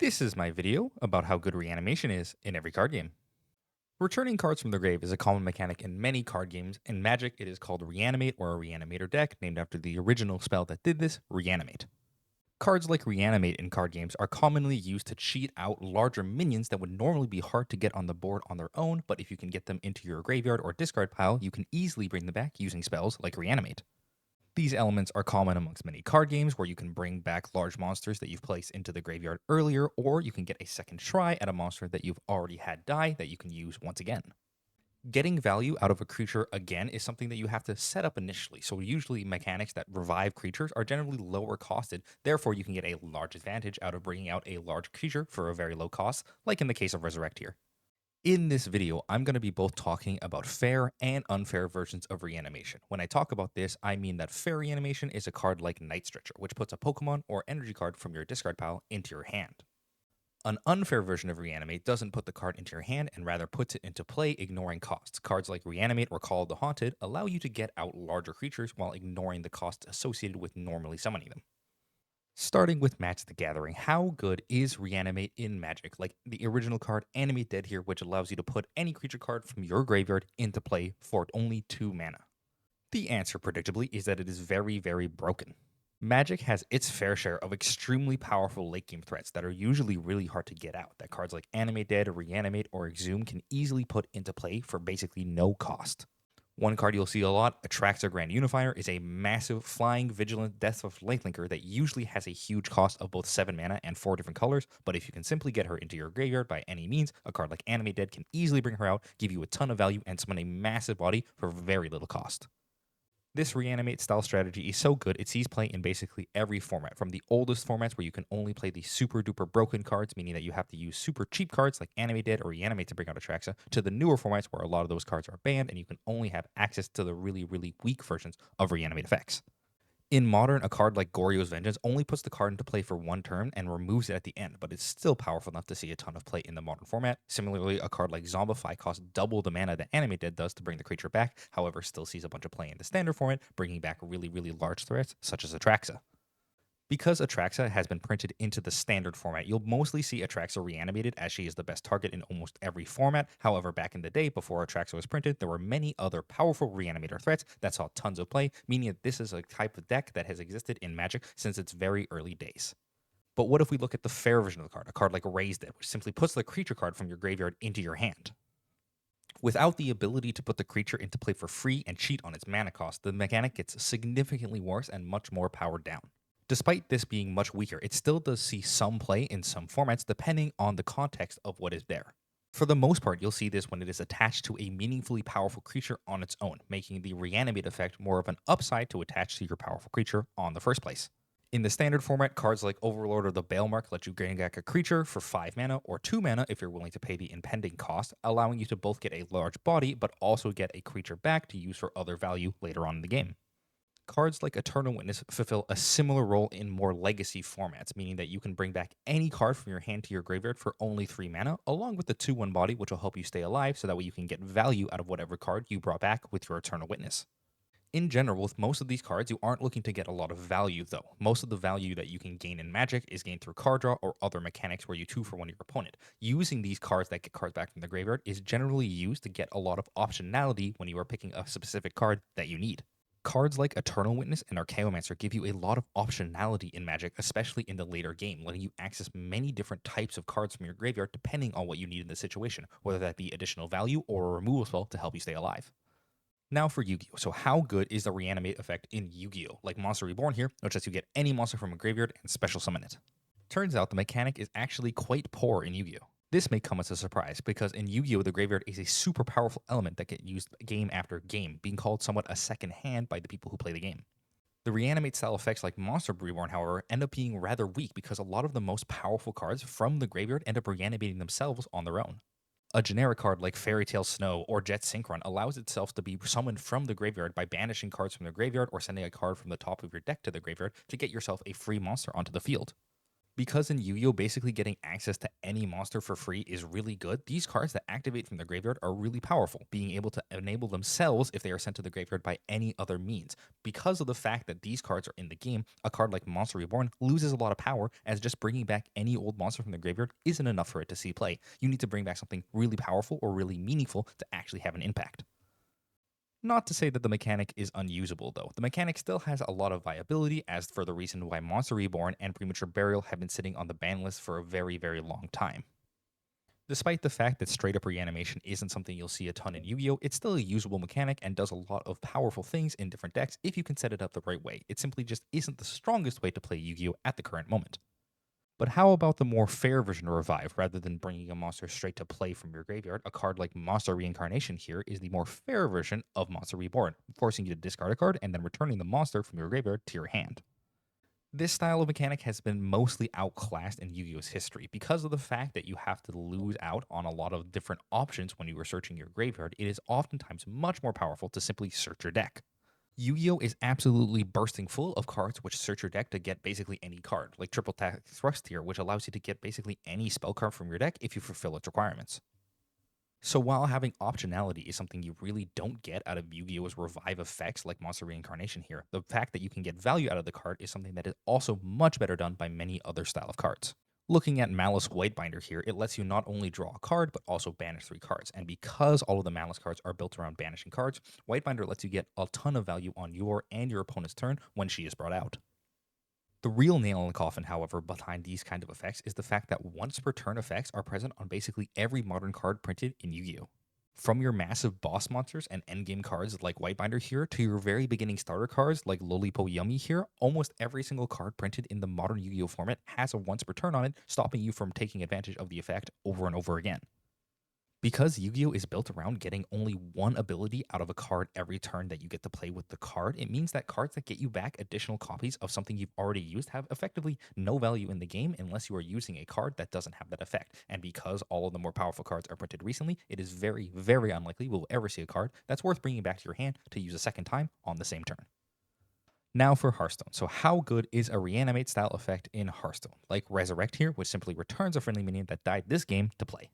This is my video about how good Reanimation is in every card game. Returning cards from the grave is a common mechanic in many card games. In Magic, it is called Reanimate or a Reanimator deck, named after the original spell that did this, Reanimate. Cards like Reanimate in card games are commonly used to cheat out larger minions that would normally be hard to get on the board on their own, but if you can get them into your graveyard or discard pile, you can easily bring them back using spells like Reanimate. These elements are common amongst many card games where you can bring back large monsters that you've placed into the graveyard earlier, or you can get a second try at a monster that you've already had die that you can use once again. Getting value out of a creature again is something that you have to set up initially, so usually mechanics that revive creatures are generally lower costed, therefore you can get a large advantage out of bringing out a large creature for a very low cost, like in the case of Resurrect here. In this video, I'm going to be both talking about fair and unfair versions of Reanimation. When I talk about this, I mean that fair Reanimation is a card like Night Stretcher, which puts a Pokemon or energy card from your discard pile into your hand. An unfair version of Reanimate doesn't put the card into your hand and rather puts it into play, ignoring costs. Cards like Reanimate or Call of the Haunted allow you to get out larger creatures while ignoring the costs associated with normally summoning them. Starting with Magic the Gathering, how good is Reanimate in Magic? Like the original card Animate Dead here, which allows you to put any creature card from your graveyard into play for only 2 mana. The answer, predictably, is that it is very, very broken. Magic has its fair share of extremely powerful late game threats that are usually really hard to get out, that cards like Animate Dead, Reanimate, or Exhume can easily put into play for basically no cost. One card you'll see a lot, Atraxa Grand Unifier, is a massive flying vigilant Death of Lifelinker that usually has a huge cost of both 7 mana and 4 different colors, but if you can simply get her into your graveyard by any means, a card like Animate Dead can easily bring her out, give you a ton of value, and summon a massive body for very little cost. This Reanimate style strategy is so good it sees play in basically every format, from the oldest formats where you can only play the super duper broken cards, meaning that you have to use super cheap cards like Animate Dead or Reanimate to bring out Atraxa, to the newer formats where a lot of those cards are banned and you can only have access to the really, really weak versions of Reanimate effects. In Modern, a card like Goryo's Vengeance only puts the card into play for 1 turn and removes it at the end, but it's still powerful enough to see a ton of play in the Modern format. Similarly, a card like Zombify costs double the mana that Animate Dead does to bring the creature back, however still sees a bunch of play in the Standard format, bringing back really, really large threats such as Atraxa. Because Atraxa has been printed into the Standard format, you'll mostly see Atraxa reanimated as she is the best target in almost every format. However, back in the day, before Atraxa was printed, there were many other powerful Reanimator threats that saw tons of play, meaning that this is a type of deck that has existed in Magic since its very early days. But what if we look at the fair version of the card, a card like Raised Dead, which simply puts the creature card from your graveyard into your hand? Without the ability to put the creature into play for free and cheat on its mana cost, the mechanic gets significantly worse and much more powered down. Despite this being much weaker, it still does see some play in some formats depending on the context of what is there. For the most part, you'll see this when it is attached to a meaningfully powerful creature on its own, making the Reanimate effect more of an upside to attach to your powerful creature on the first place. In the Standard format, cards like Overlord or the Balemark let you gain back a creature for 5 mana or 2 mana if you're willing to pay the impending cost, allowing you to both get a large body but also get a creature back to use for other value later on in the game. Cards like Eternal Witness fulfill a similar role in more legacy formats, meaning that you can bring back any card from your hand to your graveyard for only 3 mana, along with the 2/1 body, which will help you stay alive, so that way you can get value out of whatever card you brought back with your Eternal Witness. In general, with most of these cards, you aren't looking to get a lot of value, though. Most of the value that you can gain in Magic is gained through card draw or other mechanics where you 2-for-1 your opponent. Using these cards that get cards back from the graveyard is generally used to get a lot of optionality when you are picking a specific card that you need. Cards like Eternal Witness and Archaeomancer give you a lot of optionality in Magic, especially in the later game, letting you access many different types of cards from your graveyard depending on what you need in the situation, whether that be additional value or a removal spell to help you stay alive. Now for Yu-Gi-Oh! So how good is the Reanimate effect in Yu-Gi-Oh! Like Monster Reborn here, which lets you get any monster from a graveyard and special summon it. Turns out the mechanic is actually quite poor in Yu-Gi-Oh! This may come as a surprise, because in Yu-Gi-Oh! The graveyard is a super powerful element that gets used game after game, being called somewhat a second hand by the people who play the game. The Reanimate style effects like Monster Reborn, however, end up being rather weak because a lot of the most powerful cards from the graveyard end up reanimating themselves on their own. A generic card like Fairy Tale Snow or Jet Synchron allows itself to be summoned from the graveyard by banishing cards from the graveyard or sending a card from the top of your deck to the graveyard to get yourself a free monster onto the field. Because in Yu-Gi-Oh, basically getting access to any monster for free is really good, these cards that activate from the graveyard are really powerful, being able to enable themselves if they are sent to the graveyard by any other means. Because of the fact that these cards are in the game, a card like Monster Reborn loses a lot of power, as just bringing back any old monster from the graveyard isn't enough for it to see play. You need to bring back something really powerful or really meaningful to actually have an impact. Not to say that the mechanic is unusable, though. The mechanic still has a lot of viability, as for the reason why Monster Reborn and Premature Burial have been sitting on the ban list for a very, very long time. Despite the fact that straight up reanimation isn't something you'll see a ton in Yu-Gi-Oh!, it's still a usable mechanic and does a lot of powerful things in different decks if you can set it up the right way. It simply just isn't the strongest way to play Yu-Gi-Oh! At the current moment. But how about the more fair version of Revive? Rather than bringing a monster straight to play from your graveyard, a card like Monster Reincarnation here is the more fair version of Monster Reborn, forcing you to discard a card and then returning the monster from your graveyard to your hand. This style of mechanic has been mostly outclassed in Yu-Gi-Oh's history. Because of the fact that you have to lose out on a lot of different options when you are searching your graveyard, it is oftentimes much more powerful to simply search your deck. Yu-Gi-Oh! Is absolutely bursting full of cards which search your deck to get basically any card, like Triple Tax Thrust here, which allows you to get basically any spell card from your deck if you fulfill its requirements. So while having optionality is something you really don't get out of Yu-Gi-Oh's revive effects like Monster Reincarnation here, the fact that you can get value out of the card is something that is also much better done by many other style of cards. Looking at Malice Whitebinder here, it lets you not only draw a card, but also banish 3 cards. And because all of the Malice cards are built around banishing cards, Whitebinder lets you get a ton of value on your and your opponent's turn when she is brought out. The real nail in the coffin, however, behind these kind of effects is the fact that once per turn effects are present on basically every modern card printed in Yu-Gi-Oh! From your massive boss monsters and endgame cards like Whitebinder here to your very beginning starter cards like Lolipo Yummy here, almost every single card printed in the modern Yu-Gi-Oh! Format has a once per turn on it, stopping you from taking advantage of the effect over and over again. Because Yu-Gi-Oh! Is built around getting only one ability out of a card every turn that you get to play with the card, it means that cards that get you back additional copies of something you've already used have effectively no value in the game unless you are using a card that doesn't have that effect. And because all of the more powerful cards are printed recently, it is very, very unlikely we'll ever see a card that's worth bringing back to your hand to use a second time on the same turn. Now for Hearthstone. So how good is a Reanimate style effect in Hearthstone? Like Resurrect here, which simply returns a friendly minion that died this game to play.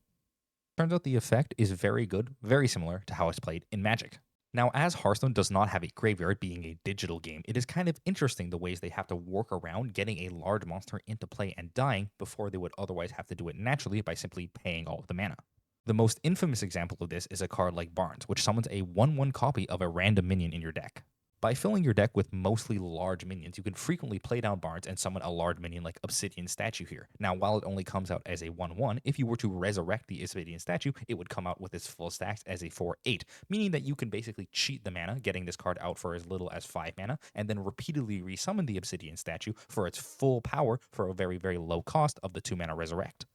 Turns out the effect is very good, very similar to how it's played in Magic. Now, as Hearthstone does not have a graveyard being a digital game, it is kind of interesting the ways they have to work around getting a large monster into play and dying before they would otherwise have to do it naturally by simply paying all of the mana. The most infamous example of this is a card like Barnes, which summons a 1/1 copy of a random minion in your deck. By filling your deck with mostly large minions, you can frequently play down Barnes and summon a large minion like Obsidian Statue here. Now, while it only comes out as a 1/1, if you were to resurrect the Obsidian Statue, it would come out with its full stacks as a 4/8, meaning that you can basically cheat the mana, getting this card out for as little as 5 mana, and then repeatedly resummon the Obsidian Statue for its full power for a very, very low cost of the 2 mana resurrect.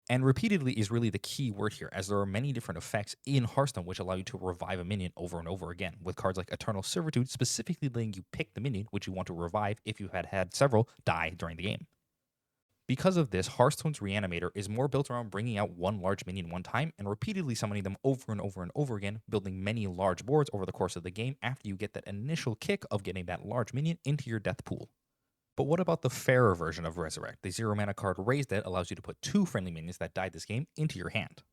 And repeatedly is really the key word here, as there are many different effects in Hearthstone which allow you to revive a minion over and over again, with cards like Eternal Servitude specifically letting you pick the minion which you want to revive if you had several die during the game. Because of this, Hearthstone's Reanimator is more built around bringing out one large minion one time and repeatedly summoning them over and over and over again, building many large boards over the course of the game after you get that initial kick of getting that large minion into your death pool. But what about the fairer version of Resurrect, the 0 mana card Raise Dead allows you to put 2 friendly minions that died this game into your hand?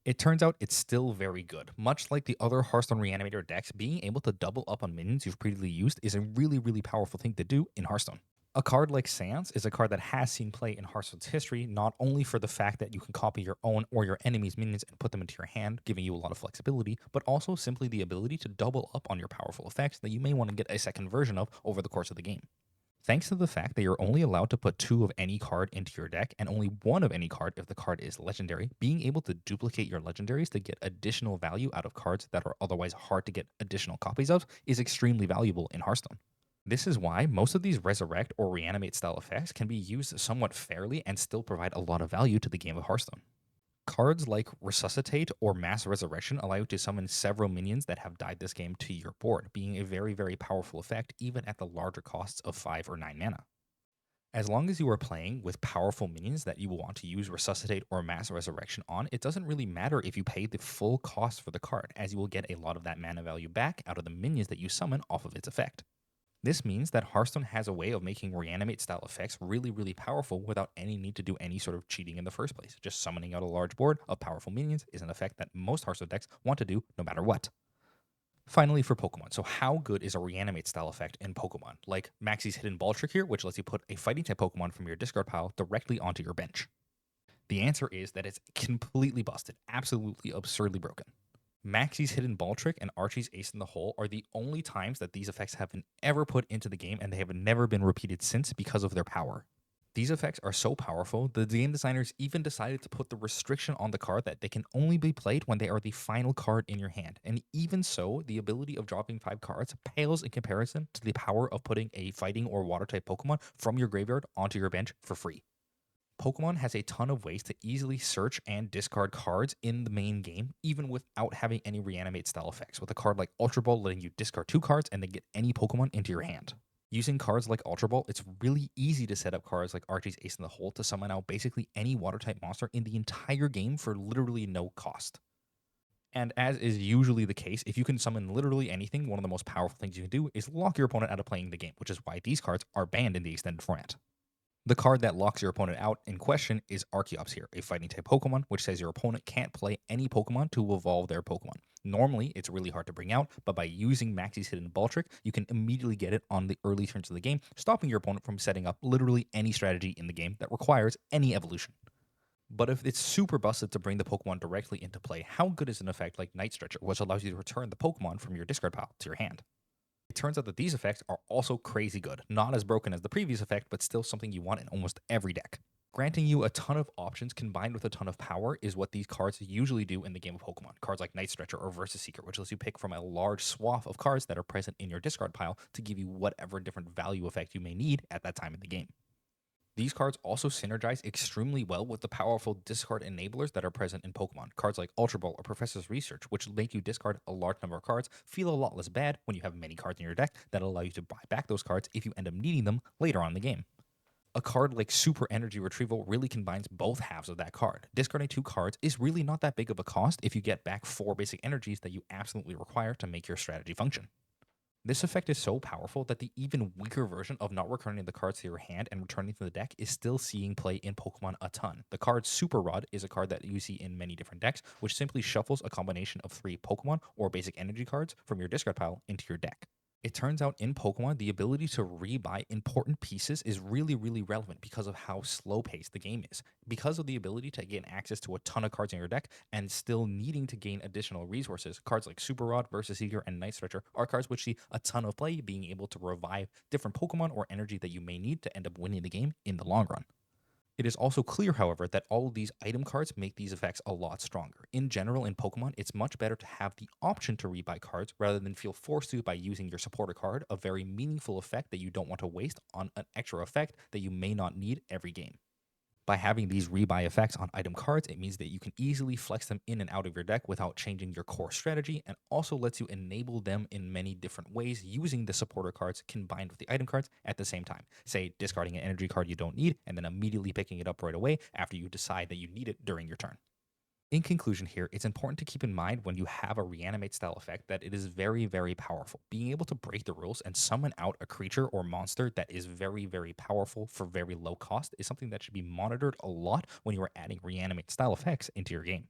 It turns out it's still very good. Much like the other Hearthstone Reanimator decks, being able to double up on minions you've previously used is a really, really powerful thing to do in Hearthstone. A card like Seance is a card that has seen play in Hearthstone's history, not only for the fact that you can copy your own or your enemy's minions and put them into your hand, giving you a lot of flexibility, but also simply the ability to double up on your powerful effects that you may want to get a second version of over the course of the game. Thanks to the fact that you're only allowed to put 2 of any card into your deck and only 1 of any card if the card is legendary, being able to duplicate your legendaries to get additional value out of cards that are otherwise hard to get additional copies of is extremely valuable in Hearthstone. This is why most of these Resurrect or Reanimate style effects can be used somewhat fairly and still provide a lot of value to the game of Hearthstone. Cards like Resuscitate or Mass Resurrection allow you to summon several minions that have died this game to your board, being a very, very powerful effect even at the larger costs of 5 or 9 mana. As long as you are playing with powerful minions that you will want to use Resuscitate or Mass Resurrection on, it doesn't really matter if you pay the full cost for the card, as you will get a lot of that mana value back out of the minions that you summon off of its effect. This means that Hearthstone has a way of making reanimate style effects really, really powerful without any need to do any sort of cheating in the first place. Just summoning out a large board of powerful minions is an effect that most Hearthstone decks want to do no matter what. Finally, for Pokemon. So how good is a Reanimate style effect in Pokemon? Like Maxie's Hidden Ball Trick here, which lets you put a fighting type Pokemon from your discard pile directly onto your bench. The answer is that it's completely busted, absolutely absurdly broken. Maxie's Hidden Ball Trick and Archie's Ace in the Hole are the only times that these effects have been ever put into the game, and they have never been repeated since because of their power. These effects are so powerful, the game designers even decided to put the restriction on the card that they can only be played when they are the final card in your hand. And even so, the ability of dropping 5 cards pales in comparison to the power of putting a fighting or water type Pokemon from your graveyard onto your bench for free. Pokemon has a ton of ways to easily search and discard cards in the main game, even without having any reanimate style effects, with a card like Ultra Ball letting you discard 2 cards and then get any Pokemon into your hand. Using cards like Ultra Ball, it's really easy to set up cards like Archie's Ace in the Hole to summon out basically any water type monster in the entire game for literally no cost. And as is usually the case, if you can summon literally anything, one of the most powerful things you can do is lock your opponent out of playing the game, which is why these cards are banned in the extended format. The card that locks your opponent out in question is Archeops here, a fighting type Pokemon, which says your opponent can't play any Pokemon to evolve their Pokemon. Normally, it's really hard to bring out, but by using Maxie's Hidden Ball Trick, you can immediately get it on the early turns of the game, stopping your opponent from setting up literally any strategy in the game that requires any evolution. But if it's super busted to bring the Pokemon directly into play, how good is an effect like Night Stretcher, which allows you to return the Pokemon from your discard pile to your hand? It turns out that these effects are also crazy good. Not as broken as the previous effect, but still something you want in almost every deck. Granting you a ton of options combined with a ton of power is what these cards usually do in the game of Pokemon. Cards like Night Stretcher or Versus Seeker, which lets you pick from a large swath of cards that are present in your discard pile to give you whatever different value effect you may need at that time in the game. These cards also synergize extremely well with the powerful discard enablers that are present in Pokemon. Cards like Ultra Ball or Professor's Research, which make you discard a large number of cards, feel a lot less bad when you have many cards in your deck that allow you to buy back those cards if you end up needing them later on in the game. A card like Super Energy Retrieval really combines both halves of that card. Discarding 2 cards is really not that big of a cost if you get back 4 basic energies that you absolutely require to make your strategy function. This effect is so powerful that the even weaker version of not returning the cards to your hand and returning to the deck is still seeing play in Pokemon a ton. The card Super Rod is a card that you see in many different decks, which simply shuffles a combination of 3 Pokemon or basic energy cards from your discard pile into your deck. It turns out in Pokemon, the ability to rebuy important pieces is really, really relevant because of how slow paced the game is. Because of the ability to gain access to a ton of cards in your deck and still needing to gain additional resources, cards like Super Rod, Versus Seeker, and Night Stretcher are cards which see a ton of play, being able to revive different Pokemon or energy that you may need to end up winning the game in the long run. It is also clear, however, that all of these item cards make these effects a lot stronger. In general, in Pokemon, it's much better to have the option to rebuy cards rather than feel forced to by using your supporter card, a very meaningful effect that you don't want to waste on an extra effect that you may not need every game. By having these rebuy effects on item cards, it means that you can easily flex them in and out of your deck without changing your core strategy, and also lets you enable them in many different ways using the supporter cards combined with the item cards at the same time. Say, discarding an energy card you don't need, and then immediately picking it up right away after you decide that you need it during your turn. In conclusion here, it's important to keep in mind when you have a reanimate style effect that it is very, very powerful. Being able to break the rules and summon out a creature or monster that is very, very powerful for very low cost is something that should be monitored a lot when you are adding reanimate style effects into your game.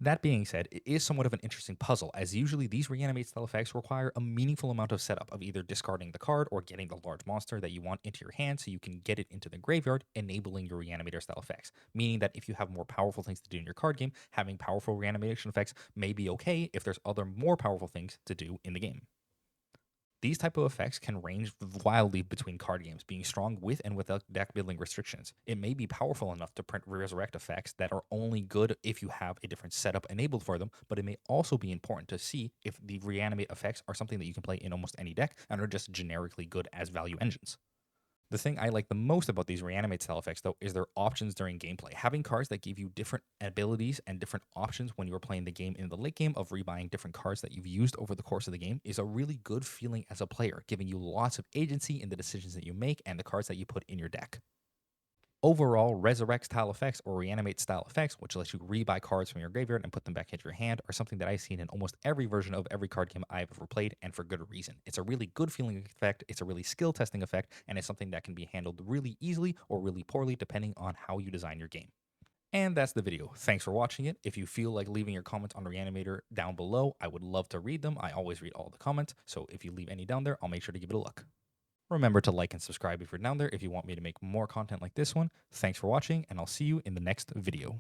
That being said, it is somewhat of an interesting puzzle, as usually these reanimate style effects require a meaningful amount of setup of either discarding the card or getting the large monster that you want into your hand so you can get it into the graveyard, enabling your reanimator style effects. Meaning that if you have more powerful things to do in your card game, having powerful reanimation effects may be okay if there's other more powerful things to do in the game. These type of effects can range wildly between card games, being strong with and without deck building restrictions. It may be powerful enough to print resurrect effects that are only good if you have a different setup enabled for them, but it may also be important to see if the reanimate effects are something that you can play in almost any deck and are just generically good as value engines. The thing I like the most about these reanimate style effects, though, is their options during gameplay. Having cards that give you different abilities and different options when you're playing the game in the late game of rebuying different cards that you've used over the course of the game is a really good feeling as a player, giving you lots of agency in the decisions that you make and the cards that you put in your deck. Overall, resurrect style effects or reanimate style effects, which lets you rebuy cards from your graveyard and put them back into your hand, are something that I've seen in almost every version of every card game I've ever played, and for good reason. It's a really good feeling effect, it's a really skill testing effect, and it's something that can be handled really easily or really poorly depending on how you design your game. And that's the video. Thanks for watching it. If you feel like leaving your comments on Reanimator down below, I would love to read them. I always read all the comments, so if you leave any down there, I'll make sure to give it a look. Remember to like and subscribe if you're down there if you want me to make more content like this one. Thanks for watching, and I'll see you in the next video.